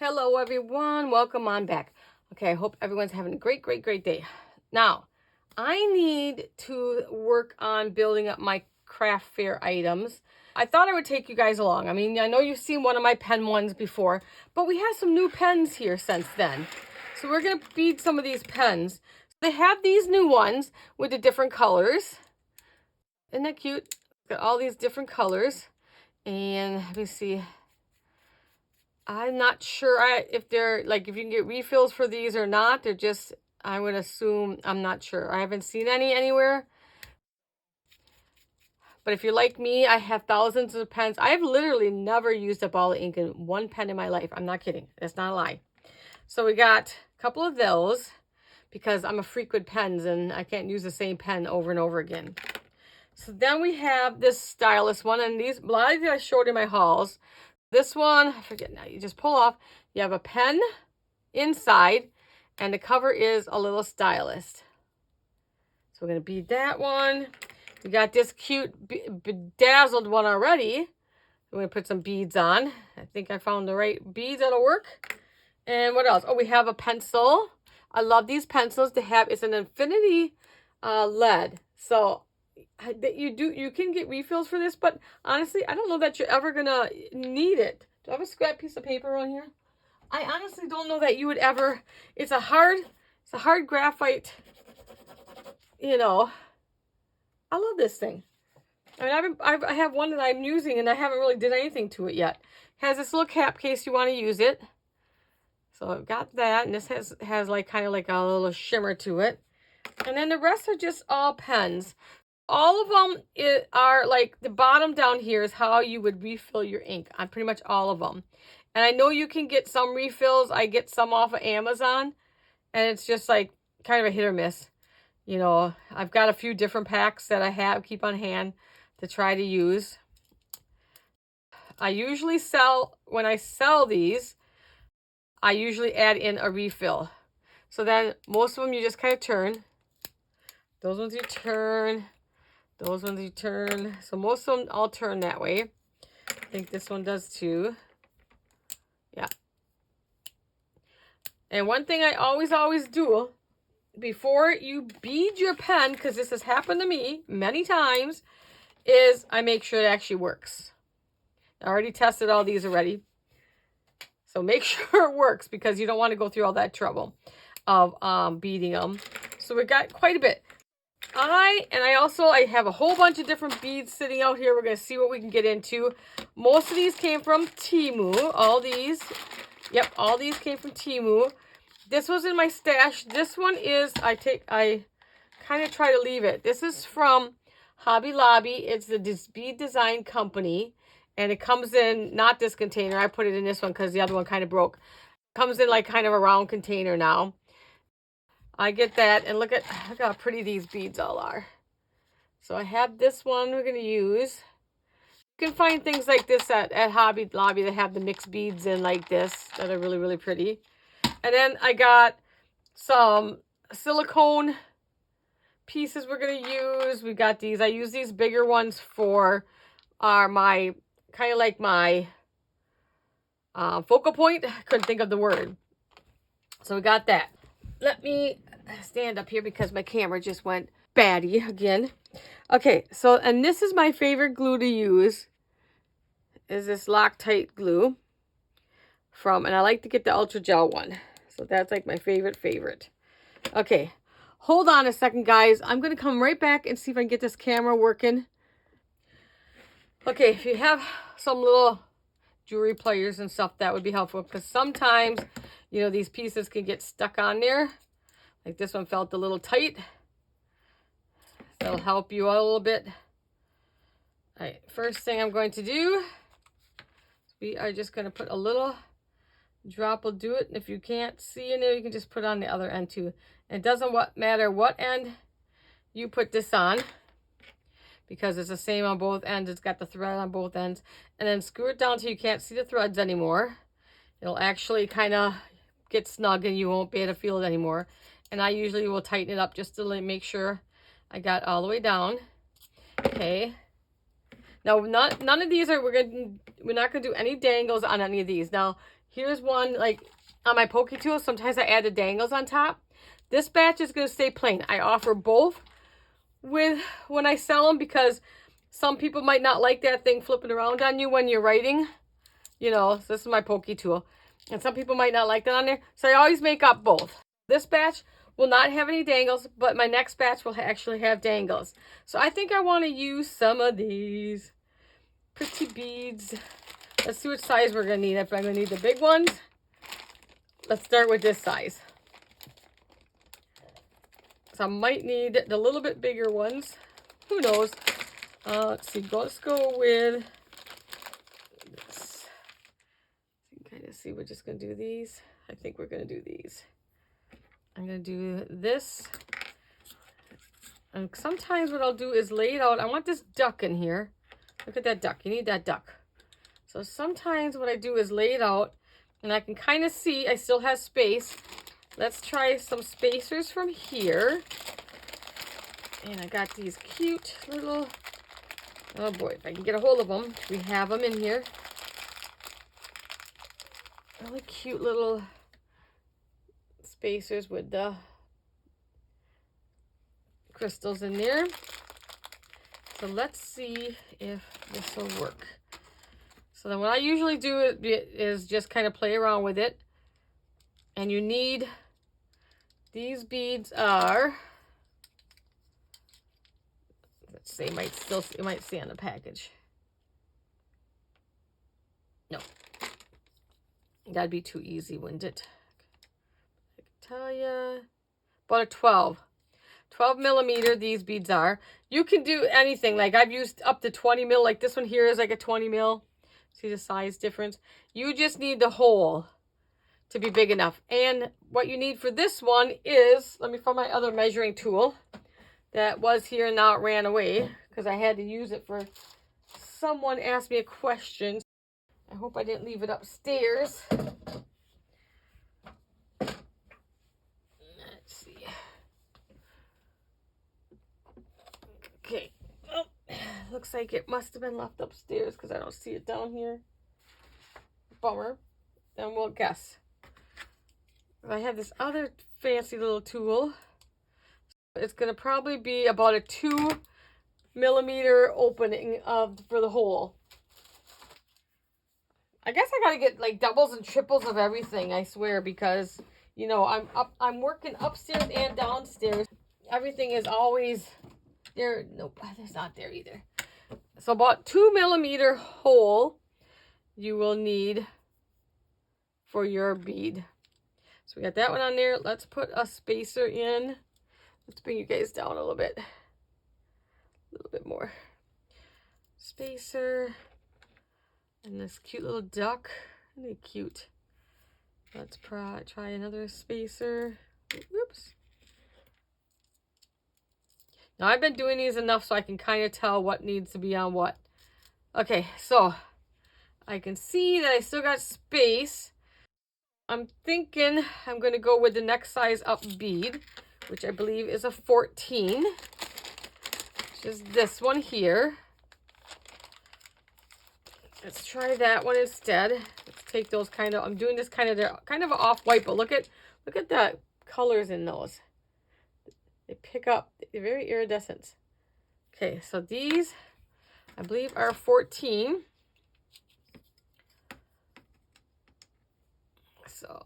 Hello everyone, welcome on back. Okay, I hope everyone's having a great day. Now, I need to work on building up my craft fair items. I thought I would take you guys along. I mean, I know you've seen one of my pen ones before, but we have some new pens here since then. So we're gonna bead some of these pens. They have these new ones with the different colors. Isn't that cute? Got all these different colors. And let me see. I'm not sure if they're like if you can get refills for these or not. They're just, I would assume, I'm not sure. I haven't seen any anywhere. But if you're like me, I have thousands of pens. I have literally never used up all the ink in one pen in my life. I'm not kidding. That's not a lie. So we got a couple of those because I'm a freak with pens and I can't use the same pen over and over again. So then we have this Stylus one, and these, a lot of these I showed in my hauls. This one, I forget now, you just pull off. You have a pen inside, and the cover is a little stylus. So we're going to bead that one. We got this cute bedazzled one already. We're going to put some beads on. I think I found the right beads that'll work. And what else? Oh, we have a pencil. I love these pencils to have. It's an infinity lead. So you can get refills for this, but honestly, I don't know that you're ever gonna need it. Do I have a scrap piece of paper on here? I honestly don't know that you would ever. It's a hard graphite. You know, I love this thing. I mean, I have one that I'm using, and I haven't really did anything to it yet. It has this little cap case you want to use it. So I've got that, and this has like kind of like a little shimmer to it. And then the rest are just all pens. All of them are like the bottom down here is how you would refill your ink on pretty much all of them. And I know you can get some refills. I get some off of Amazon, and it's just like kind of a hit or miss. You know, I've got a few different packs that I keep on hand to try to use. I usually when I sell these, I usually add in a refill. So then most of them you just kind of turn. Those ones you turn. Those ones you turn. So most of them all turn that way. I think this one does too. Yeah. And one thing I always do before you bead your pen, because this has happened to me many times, is I make sure it actually works. I already tested all these already. So make sure it works because you don't want to go through all that trouble of beading them. So we got quite a bit. I have a whole bunch of different beads sitting out here. We're going to see what we can get into. Most of these came from Temu. All these came from Temu. This was in my stash. This one is, I kind of try to leave it. This is from Hobby Lobby. It's the Bead Design Company. And it comes in, not this container. I put it in this one because the other one kind of broke. It comes in like kind of a round container now. I get that, and look how pretty these beads all are. So I have this one we're going to use. You can find things like this at Hobby Lobby that have the mixed beads in like this that are really pretty. And then I got some silicone pieces we're going to use. We got these. I use these bigger ones for my, kind of like my focal point. I couldn't think of the word. So we got that. Let me stand up here because my camera just went batty again. Okay, so, and this is my favorite glue to use, is this Loctite glue and I like to get the Ultra Gel one. So that's like my favorite. Okay, hold on a second, guys. I'm going to come right back and see if I can get this camera working. Okay, if you have some little jewelry pliers and stuff, that would be helpful because sometimes, you know, these pieces can get stuck on there. Like this one felt a little tight. That'll help you out a little bit. All right, first thing I'm going to do, we are just going to put a little drop will do it. And if you can't see in there, you can just put on the other end too. And it doesn't matter what end you put this on because it's the same on both ends. It's got the thread on both ends. And then screw it down till you can't see the threads anymore. It'll actually kind of get snug and you won't be able to feel it anymore. And I usually will tighten it up just to make sure I got all the way down. Okay. Now, none of these are, we're not going to do any dangles on any of these. Now, Here's one, like on my pokey tool, sometimes I add the dangles on top. This batch is going to stay plain. I offer both with when I sell them because some people might not like that thing flipping around on you when you're writing. You know, so this is my pokey tool. And some people might not like that on there. So I always make up both. This batch will not have any dangles, but my next batch will actually have dangles. So I think I want to use some of these pretty beads. Let's see what size we're going to need. If I'm going to need the big ones, let's start with this size. So I might need the little bit bigger ones. Who knows? Let's see. Let's go with this. Kind of see. We're just going to do these. I think we're going to do these. I'm going to do this. And sometimes what I'll do is lay it out. I want this duck in here. Look at that duck. You need that duck. So sometimes what I do is lay it out. And I can kind of see I still have space. Let's try some spacers from here. And I got these cute little... Oh boy, if I can get a hold of them. We have them in here. Really cute little spacers with the crystals in there. So let's see if this will work. So then what I usually do is just kind of play around with it. And you need, these beads are, let's see, you might see on the package. No. That'd be too easy, wouldn't it? I can tell you. About a 12 millimeter these beads are. You can do anything. Like I've used up to 20 mil. Like this one here is like a 20 mil. See the size difference? You just need the hole to be big enough. And what you need for this one is, let me find my other measuring tool that was here and now it ran away because I had to use it for someone asked me a question. I hope I didn't leave it upstairs. Let's see. Okay. Oh, looks like it must have been left upstairs because I don't see it down here. Bummer. Then we'll guess. I have this other fancy little tool. It's going to probably be about a 2 millimeter opening for the hole. I guess I gotta get like doubles and triples of everything, I swear, because you know I'm working upstairs and downstairs. Everything is always there. Nope, there's not there either. So about 2 millimeter hole you will need for your bead. So we got that one on there. Let's put a spacer in. Let's bring you guys down a little bit more. Spacer. And this cute little duck. Isn't it cute? Let's try another spacer. Whoops. Now I've been doing these enough so I can kind of tell what needs to be on what. Okay, so I can see that I still got space. I'm thinking I'm going to go with the next size up bead, which I believe is a 14. Which is this one here. Let's try that one instead. Let's take those kind of, I'm doing this kind of, they're kind of off-white, but look at the colors in those. They pick up, they're very iridescent. Okay, so these, I believe, are 14. So,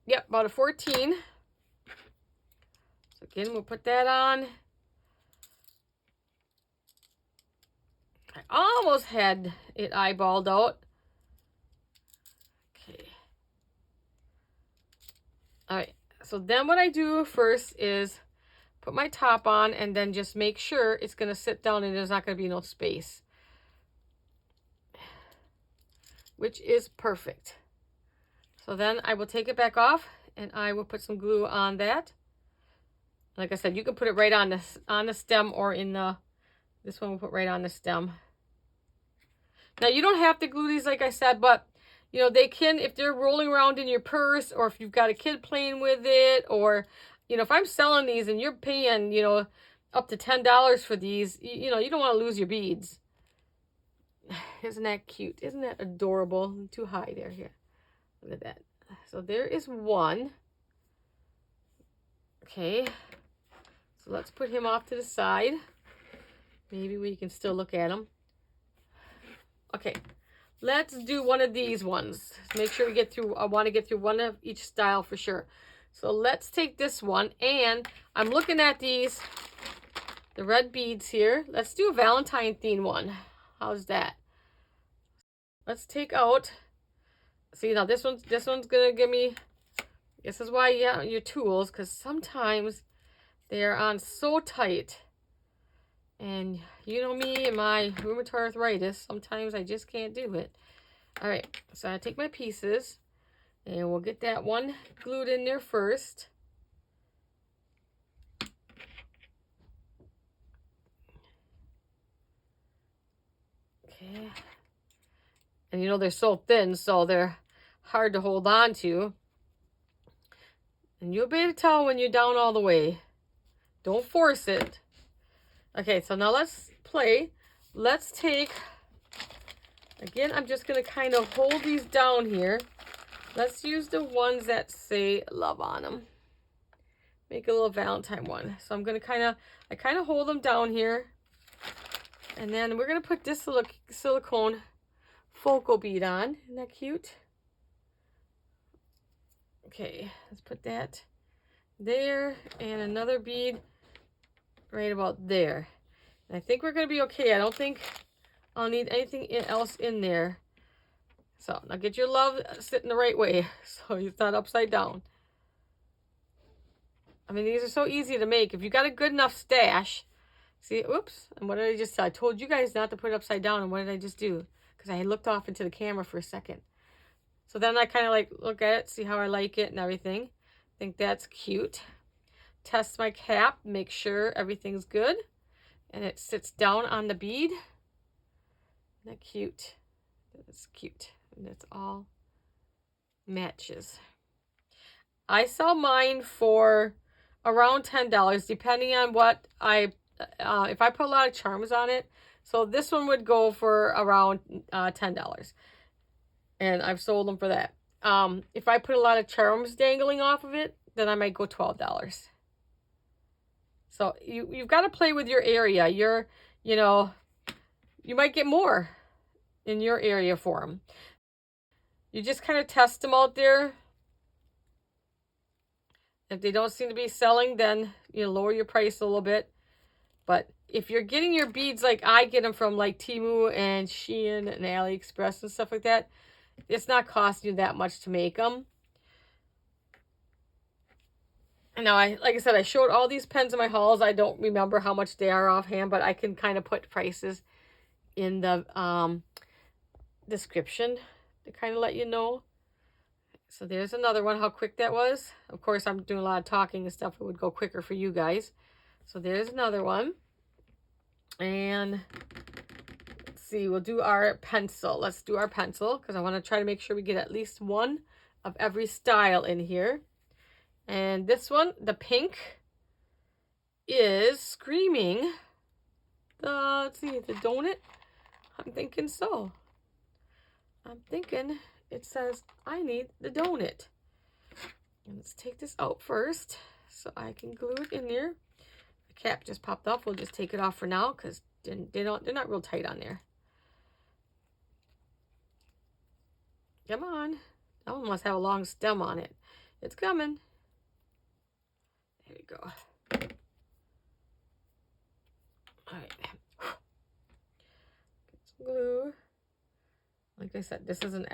yep, about a 14. So again, we'll put that on. I almost had it eyeballed out. Okay. All right. So then what I do first is put my top on and then just make sure it's going to sit down and there's not going to be no space. Which is perfect. So then I will take it back off and I will put some glue on that. Like I said, you can put it right on the stem or in the, this one we'll put right on the stem. Now you don't have to glue these like I said, but you know, they can, if they're rolling around in your purse or if you've got a kid playing with it, or, you know, if I'm selling these and you're paying, you know, up to $10 for these, you know, you don't want to lose your beads. Isn't that cute? Isn't that adorable? Too high there. Here, look at that. So there is one. Okay, so let's put him off to the side. Maybe we can still look at him. Okay, let's do one of these ones. Make sure we get through, I want to get through one of each style for sure. So let's take this one, and I'm looking at these, the red beads here. Let's do a Valentine theme one. How's that? Let's take out, see now this one's gonna give me, this is why you have your tools, because sometimes they are on so tight. And you know me and my rheumatoid arthritis, sometimes I just can't do it. All right, so I take my pieces, and we'll get that one glued in there first. Okay. And you know they're so thin, so they're hard to hold on to. And you'll be able to tell when you're down all the way. Don't force it. Okay, so now let's play. Let's take, again, I'm just going to kind of hold these down here. Let's use the ones that say love on them. Make a little Valentine one. So I'm going to I kind of hold them down here. And then we're going to put this silicone focal bead on. Isn't that cute? Okay, let's put that there, and another bead right about there. And I think we're going to be okay. I don't think I'll need anything else in there. So now get your love sitting the right way so it's not upside down. I mean, these are so easy to make. If you got a good enough stash, see, oops, and what did I just say? I told you guys not to put it upside down, and what did I just do? Because I looked off into the camera for a second. So then I kind of like look at it, see how I like it and everything. I think that's cute. Test my cap, make sure everything's good. And it sits down on the bead. Isn't that cute? That's cute. And it's all matches. I sell mine for around $10, depending on what if I put a lot of charms on it. So this one would go for around $10. And I've sold them for that. If I put a lot of charms dangling off of it, then I might go $12. So you've got to play with your area. You know, you might get more in your area for them. You just kind of test them out there. If they don't seem to be selling, then you lower your price a little bit. But if you're getting your beads like I get them from like Temu and Shein and AliExpress and stuff like that, it's not costing you that much to make them. Now, like I said, I showed all these pens in my hauls. I don't remember how much they are offhand, but I can kind of put prices in the description to kind of let you know. So there's another one, how quick that was. Of course, I'm doing a lot of talking and stuff. It would go quicker for you guys. So there's another one. And let's see, we'll do our pencil. Let's do our pencil because I want to try to make sure we get at least one of every style in here. And this one, the pink, is screaming let's see, the donut. I'm thinking so. I'm thinking it says I need the donut. And let's take this out first so I can glue it in there. The cap just popped off. We'll just take it off for now because they're not real tight on there. Come on. That one must have a long stem on it. It's coming. There we go. All right. Get some glue. Like I said, this is an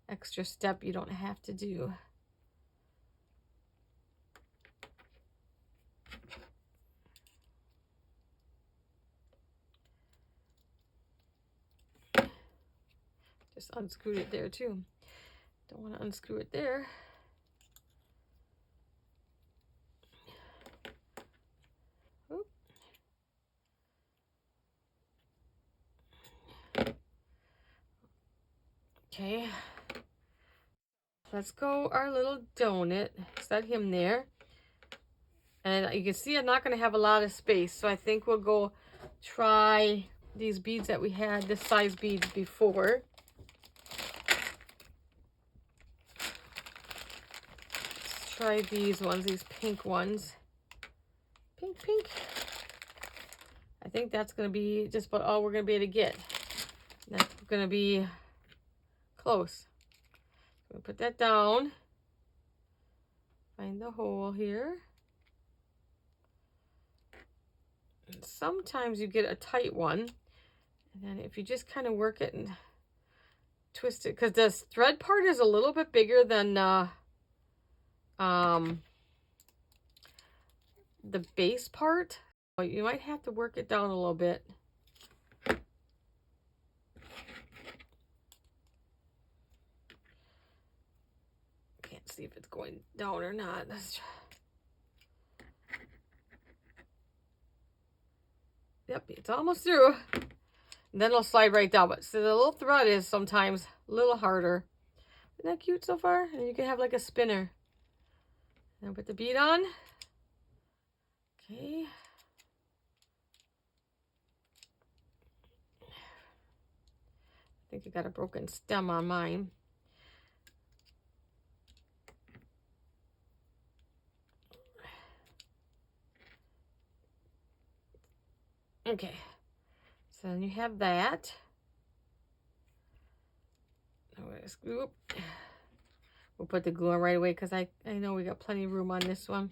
extra step you don't have to do. Just unscrewed it there too. Don't want to unscrew it there. Oop. Okay. Let's go our little donut. Set him there. And you can see I'm not going to have a lot of space. So I think we'll go try these beads that we had, this size beads before. Let's try these ones, these pink ones. Pink, pink. I think that's going to be just about all we're going to be able to get. That's going to be close. I'm going to put that down. Find the hole here. And sometimes you get a tight one. And then if you just kind of work it and twist it, because the thread part is a little bit bigger than the base part. You might have to work it down a little bit. Can't see if it's going down or not. Let's try. Yep, it's almost through. And then it'll slide right down. But so the little thread is sometimes a little harder. Isn't that cute so far? And you can have like a spinner. Now put the bead on. Okay. I think I got a broken stem on mine. Okay. So then you have that. We'll put the glue on right away because I know we got plenty of room on this one.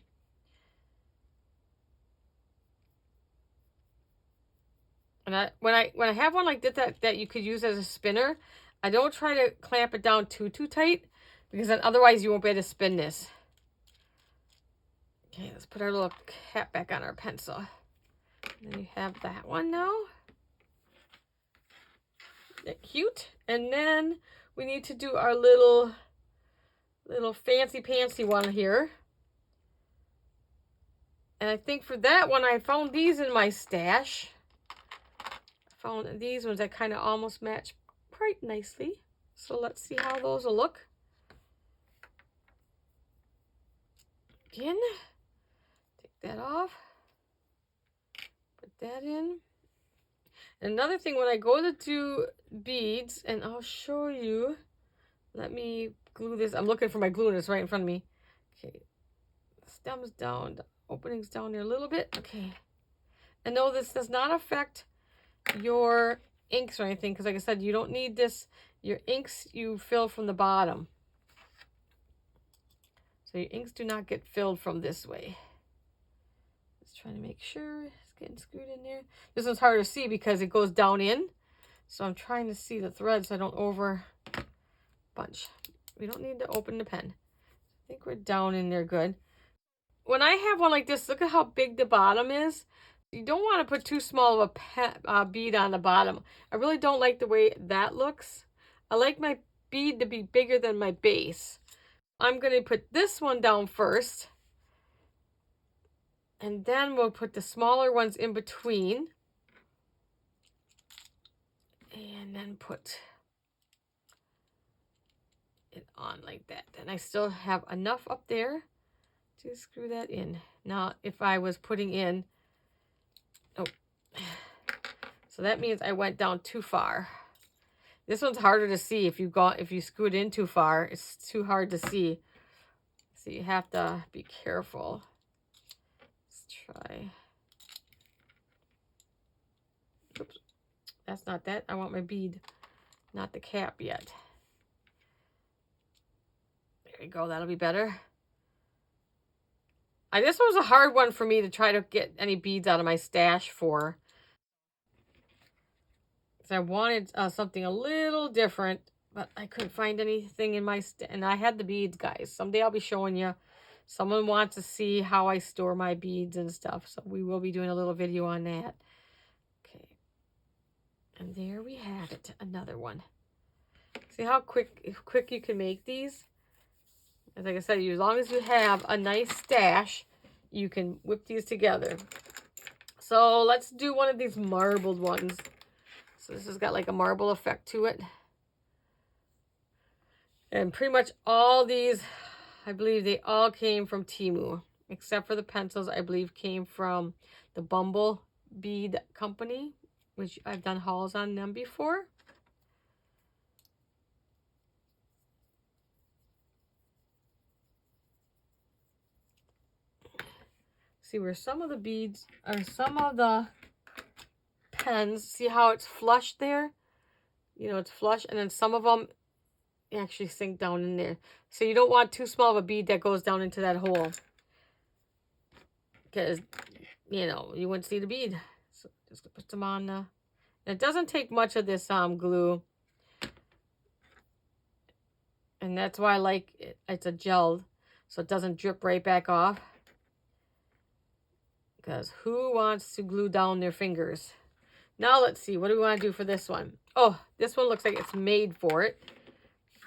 And when I have one like that you could use as a spinner, I don't try to clamp it down too tight because then otherwise you won't be able to spin this. Okay, let's put our little cap back on our pencil. And then you have that one now. Isn't that cute? And then we need to do our little fancy pantsy one here. And I think for that one, I found these in my stash. I found these ones that kind of almost match quite nicely. So let's see how those will look. Again, take that off. Put that in. And another thing, when I go to do beads, and I'll show you, let me glue this. I'm looking for my glue and it's right in front of me. Okay, stems down, the openings down there a little bit. Okay, and no, this does not affect your inks or anything, because like I said, you don't need this. Your inks you fill from the bottom. So your inks do not get filled from this way. Just trying to make sure it's getting screwed in there. This one's hard to see because it goes down in. So I'm trying to see the thread so I don't over bunch. We don't need to open the pen. I think we're down in there good. When I have one like this, look at how big the bottom is. You don't want to put too small of a bead on the bottom. I really don't like the way that looks. I like my bead to be bigger than my base. I'm going to put this one down first. And then we'll put the smaller ones in between. And then put it on like that. And I still have enough up there to screw that in. Now, if I was putting in, oh, so that means I went down too far. This one's harder to see if you screw it in too far. It's too hard to see. So you have to be careful. Let's try. Oops. That's not that. I want my bead, not the cap yet. There we go. That'll be better. This was a hard one for me to try to get any beads out of my stash for. So I wanted something a little different, but I couldn't find anything in my and I had the beads, guys. Someday I'll be showing you. Someone wants to see how I store my beads and stuff, so we will be doing a little video on that. Okay, and there we have it, another one. See how quick you can make these? And like I said, as long as you have a nice stash, you can whip these together. So let's do one of these marbled ones. So this has got like a marble effect to it. And pretty much all these, I believe they all came from Temu. Except for the pencils, I believe came from the Bumble Bead Company. which I've done hauls on them before. See where some of the beads or some of the pens, see how it's flush there? You know, it's flush, and then some of them actually sink down in there. So you don't want too small of a bead that goes down into that hole, because, you know, you wouldn't see the bead. So just put them on. It doesn't take much of this glue. And that's why I like it. It's a gel, so it doesn't drip right back off. Because who wants to glue down their fingers? Now let's see, what do we want to do for this one? Oh, this one looks like it's made for it.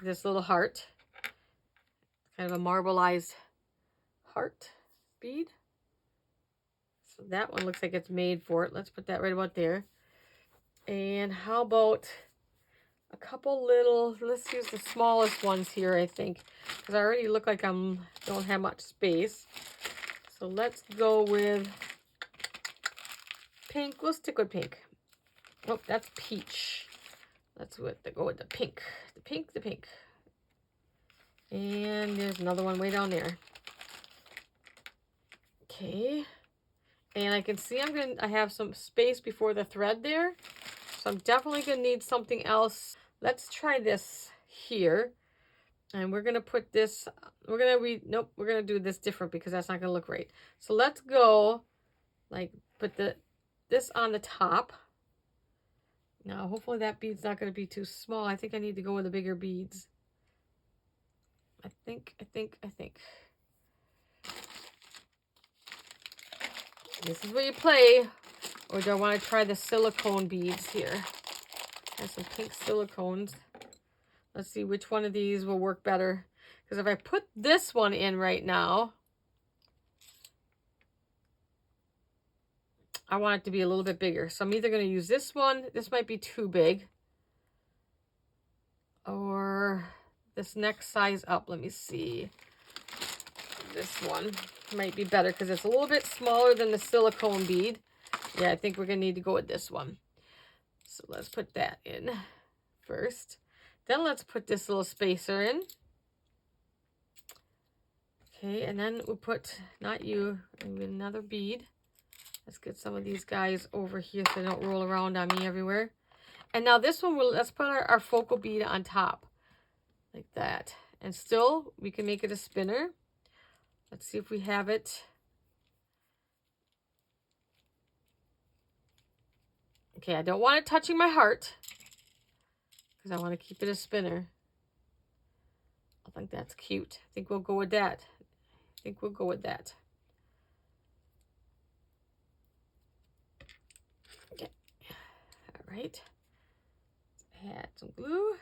This little heart. Kind of a marbleized heart bead. So that one looks like it's made for it. Let's put that right about there. And how about a couple little, let's use the smallest ones here, I think. Because I already look like I don't have much space. So let's go with pink. We'll stick with pink. Oh, that's peach. Let's go with the pink. The pink, the pink. And there's another one way down there. Okay. And I can see I have some space before the thread there. So I'm definitely gonna need something else. Let's try this here. And we're gonna put this, we're gonna do this different because that's not gonna look right. So let's go, like, put this on the top. Now, hopefully that bead's not gonna be too small. I think I need to go with the bigger beads. I think. This is where you play. Or do I want to try the silicone beads here? I have some pink silicones. Let's see which one of these will work better. Because if I put this one in right now, I want it to be a little bit bigger. So I'm either going to use this one. This might be too big. Or this next size up. Let me see. This one might be better because it's a little bit smaller than the silicone bead. Yeah, I think we're going to need to go with this one. So let's put that in first. Then let's put this little spacer in. Okay, and then we'll put, not you, another bead. Let's get some of these guys over here so they don't roll around on me everywhere. And now this one, let's put our focal bead on top. Like that. And still, we can make it a spinner. Let's see if we have it. Okay, I don't want it touching my heart, because I want to keep it a spinner. I think that's cute. I think we'll go with that. Okay. All right. Let's add some glue.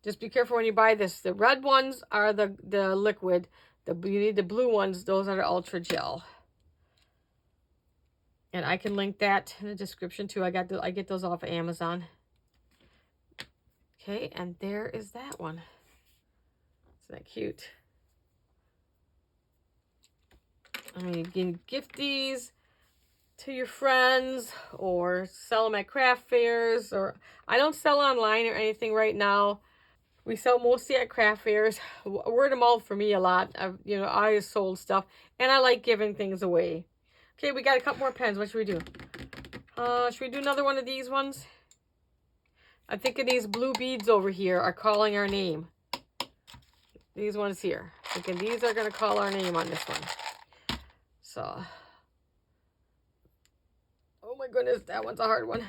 Just be careful when you buy this. The red ones are the liquid. You need the blue ones. Those are the ultra gel. And I can link that in the description too. I get those off of Amazon. Okay, and there is that one. Isn't that cute? I mean, you can gift these to your friends or sell them at craft fairs. Or I don't sell online or anything right now. We sell mostly at craft fairs. Word of mouth for me a lot. I always sold stuff, and I like giving things away. Okay, we got a couple more pens. What should we do? Should we do another one of these ones? I'm thinking these blue beads over here are calling our name. These ones here. I'm thinking these are going to call our name on this one. So, oh my goodness, that one's a hard one.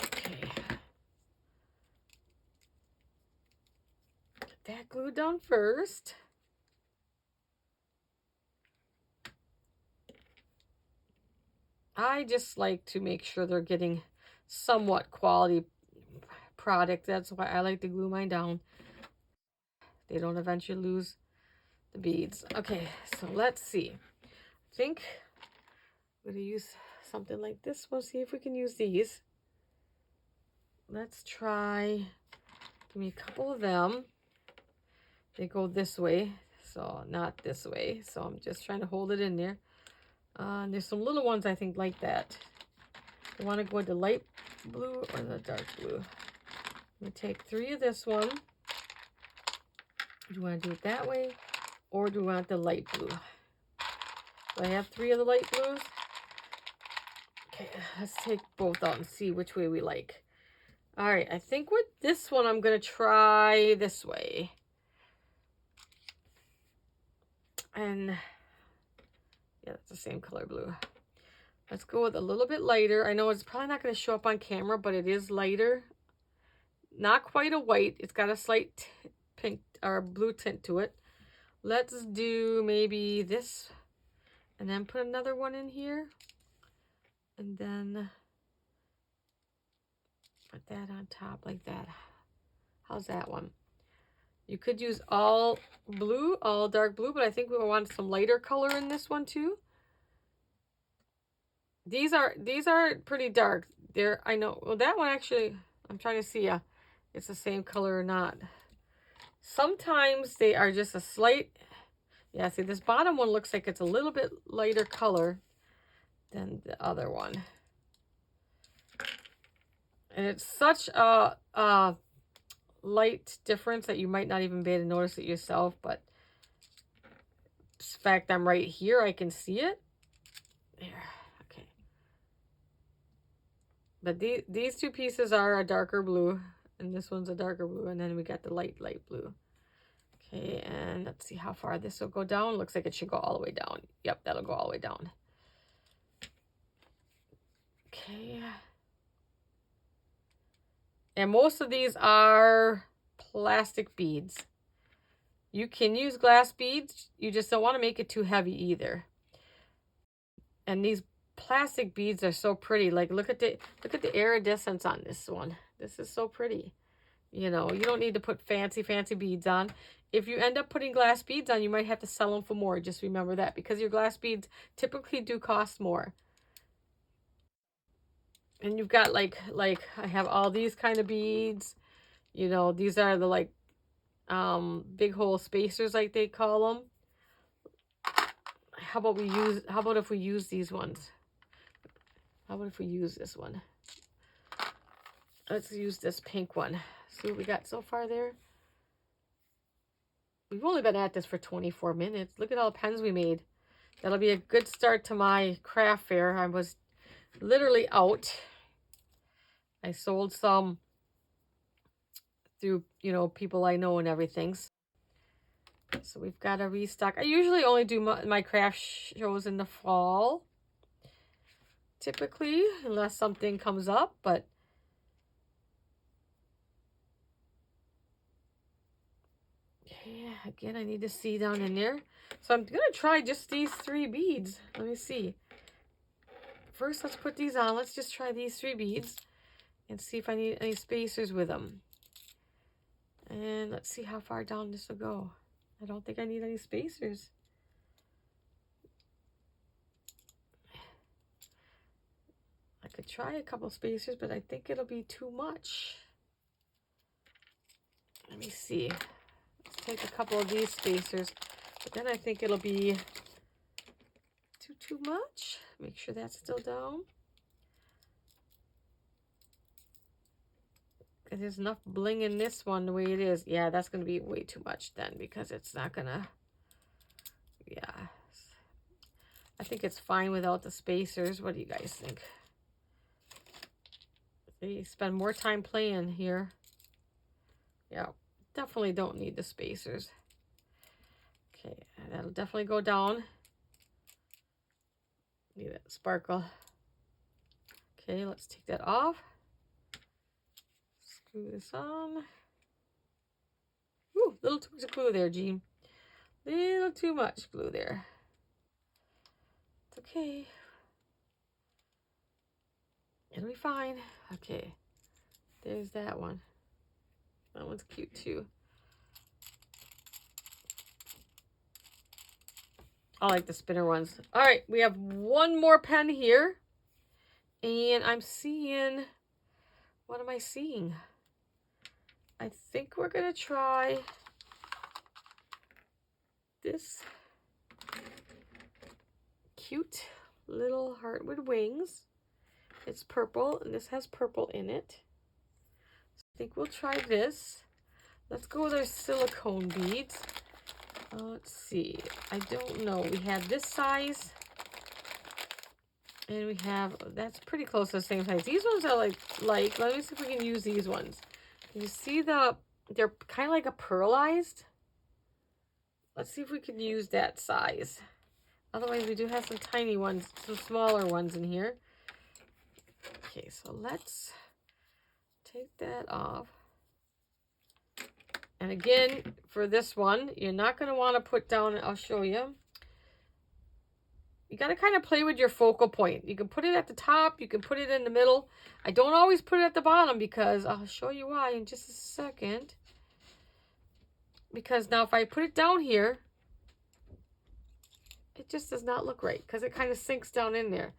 Okay. Get that glued down first. I just like to make sure they're getting somewhat quality product. That's why I like to glue mine down. They don't eventually lose the beads. Okay, so let's see. I think I'm going to use something like this. We'll see if we can use these. let's try, give me a couple of them. They go this way, so not this way. So I'm just trying to hold it in there. And there's some little ones I think like that. I want to go with the light blue or the dark blue. I'm going to take 3 of this one. Do you want to do it that way? Or do we want the light blue? So I have 3 of the light blues. Okay, let's take both out and see which way we like. All right, I think with this one, I'm going to try this way. And yeah, it's the same color blue. Let's go with a little bit lighter. I know it's probably not going to show up on camera, but it is lighter. Not quite a white. It's got a slight pink or blue tint to it. Let's do maybe this and then put another one in here. And then put that on top like that. How's that one? You could use all blue, all dark blue, but I think we want some lighter color in this one too. These are pretty dark. They're, I know, well, that one actually, I'm trying to see it's the same color or not. Sometimes they are just a slight, yeah, see this bottom one looks like it's a little bit lighter color than the other one. And it's such a light difference that you might not even be able to notice it yourself, but the fact I'm right here, I can see it. There, okay. But these 2 pieces are a darker blue, and this one's a darker blue, and then we got the light blue. Okay, and let's see how far this will go down. Looks like it should go all the way down. Yep, that'll go all the way down. Okay. And most of these are plastic beads. You can use glass beads. You just don't want to make it too heavy either. And these plastic beads are so pretty. Like look at the iridescence on this one. This is so pretty. You know, you don't need to put fancy beads on. If you end up putting glass beads on, you might have to sell them for more. Just remember that, because your glass beads typically do cost more. And you've got like I have all these kind of beads. You know, these are the like big hole spacers, like they call them. How about if we use these ones? How about if we use this one? Let's use this pink one. See what we got so far there. We've only been at this for 24 minutes. Look at all the pens we made. That'll be a good start to my craft fair. I was literally out. I sold some through, you know, people I know and everything. So we've got a restock. I usually only do my craft shows in the fall, typically, unless something comes up, but yeah, again, I need to see down in there. So I'm going to try just these 3 beads. Let me see. First, let's put these on. Let's just try these 3 beads and see if I need any spacers with them. And let's see how far down this will go. I don't think I need any spacers. I could try a couple spacers, but I think it'll be too much. Let me see. Let's take a couple of these spacers, but then I think it'll be too much. Make sure that's still down. And there's enough bling in this one the way it is. Yeah, that's going to be way too much then, because it's not going to, yeah. I think it's fine without the spacers. What do you guys think? They spend more time playing here. Yeah, definitely don't need the spacers. Okay, that'll definitely go down. Need that sparkle. Okay, let's take that off. Screw this on. Ooh, little too much glue there, Jean. Little too much glue there. It's okay. It'll be fine. Okay, there's that one. That one's cute too. I like the spinner ones. All right, we have one more pen here. And I'm seeing What am I seeing? I think we're gonna try this cute little heart with wings. It's purple, and this has purple in it. So I think we'll try this. Let's go with our silicone beads. Let's see. I don't know. We have this size. And we have, that's pretty close to the same size. These ones are like, let me see if we can use these ones. Can you see they're kind of like a pearlized. Let's see if we can use that size. Otherwise, we do have some tiny ones, some smaller ones in here. Okay, so let's take that off. And again, for this one, you're not going to want to put down, I'll show you. You got to kind of play with your focal point. You can put it at the top. You can put it in the middle. I don't always put it at the bottom because I'll show you why in just a second. Because now if I put it down here, it just does not look right because it kind of sinks down in there.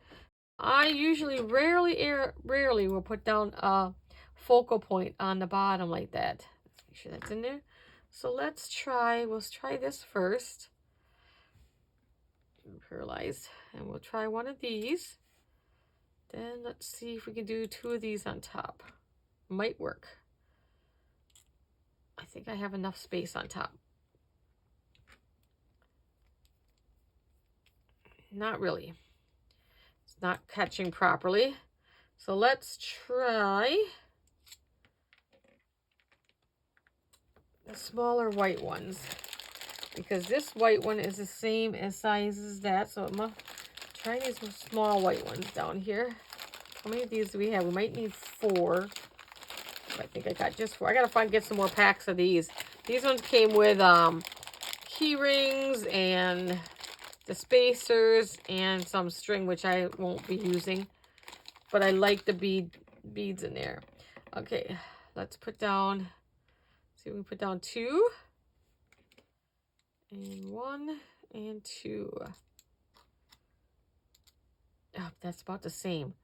I usually rarely will put down a focal point on the bottom like that. Let's make sure that's in there. So we'll try this first. Pearlized, and we'll try one of these. Then let's see if we can do two of these on top. Might work. I think I have enough space on top. Not really. It's not catching properly. So let's try the smaller white ones, because this white one is the same as size as that. So I'm gonna try these small white ones down here. How many of these do we have? We might need 4. I think I got just 4. I gotta get some more packs of these. These ones came with key rings and the spacers and some string, which I won't be using, but I like the beads in there. Okay, let's put down, see if we can put down 2 and 1 and 2. Oh, that's about the same.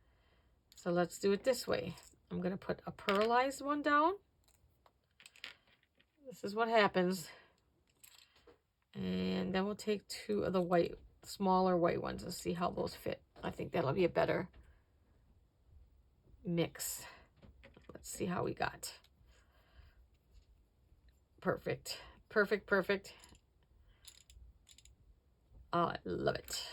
So let's do it this way. I'm gonna put a pearlized one down. This is what happens. And then we'll take 2 of the smaller white ones and see how those fit. I think that'll be a better mix. Let's see how we got. Perfect. Perfect, perfect. Oh, I love it.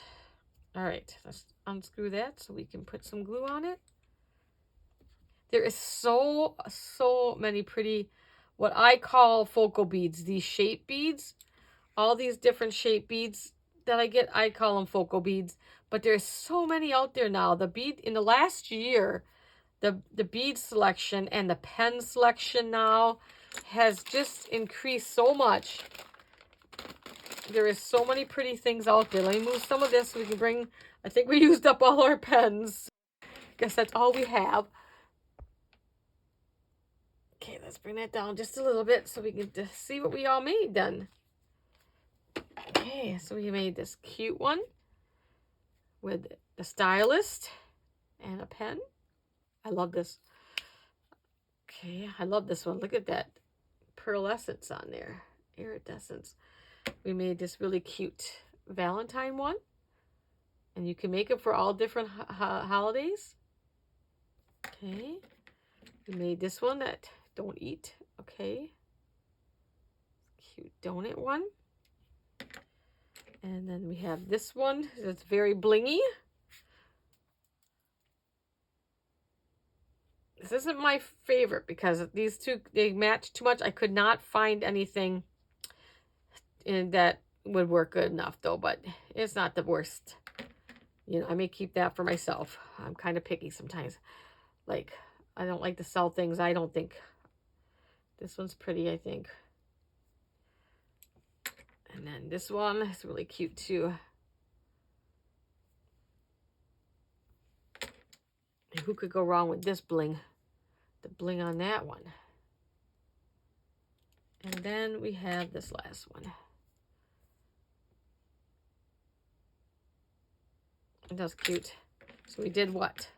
All right, let's unscrew that so we can put some glue on it. There is so many pretty, what I call focal beads, these shape beads. All these different shape beads that I get, I call them focal beads. But there's so many out there now. The bead, in the last year, the bead selection and the pen selection now has just increased so much. There is so many pretty things out there. Let me move some of this so we can bring, I think we used up all our pens. Guess that's all we have. Okay, let's bring that down just a little bit so we can just see what we all made then. Okay, so we made this cute one with the stylus and a pen. I love this. Okay, I love this one. Look at that pearlescence on there, iridescence. We made this really cute valentine one, and you can make it for all different holidays. Okay, we made this one that don't eat. Okay, cute donut one. And then we have this one that's very blingy. This isn't my favorite because these two, they match too much. I could not find anything that would work good enough though, but it's not the worst. You know, I may keep that for myself. I'm kind of picky sometimes. Like, I don't like to sell things I don't think. This one's pretty, I think. And then this one is really cute too. And who could go wrong with this bling? The bling on that one. And then we have this last one. And that's cute. So we did what?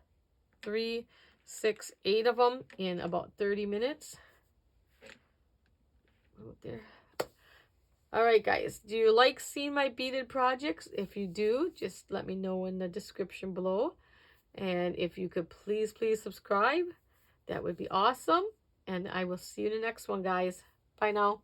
3, 6, 8 of them in about 30 minutes. Out there. All right, guys, do you like seeing my beaded projects? If you do, just let me know in the description below. And if you could please subscribe, that would be awesome. And I will see you in the next one, guys. Bye now.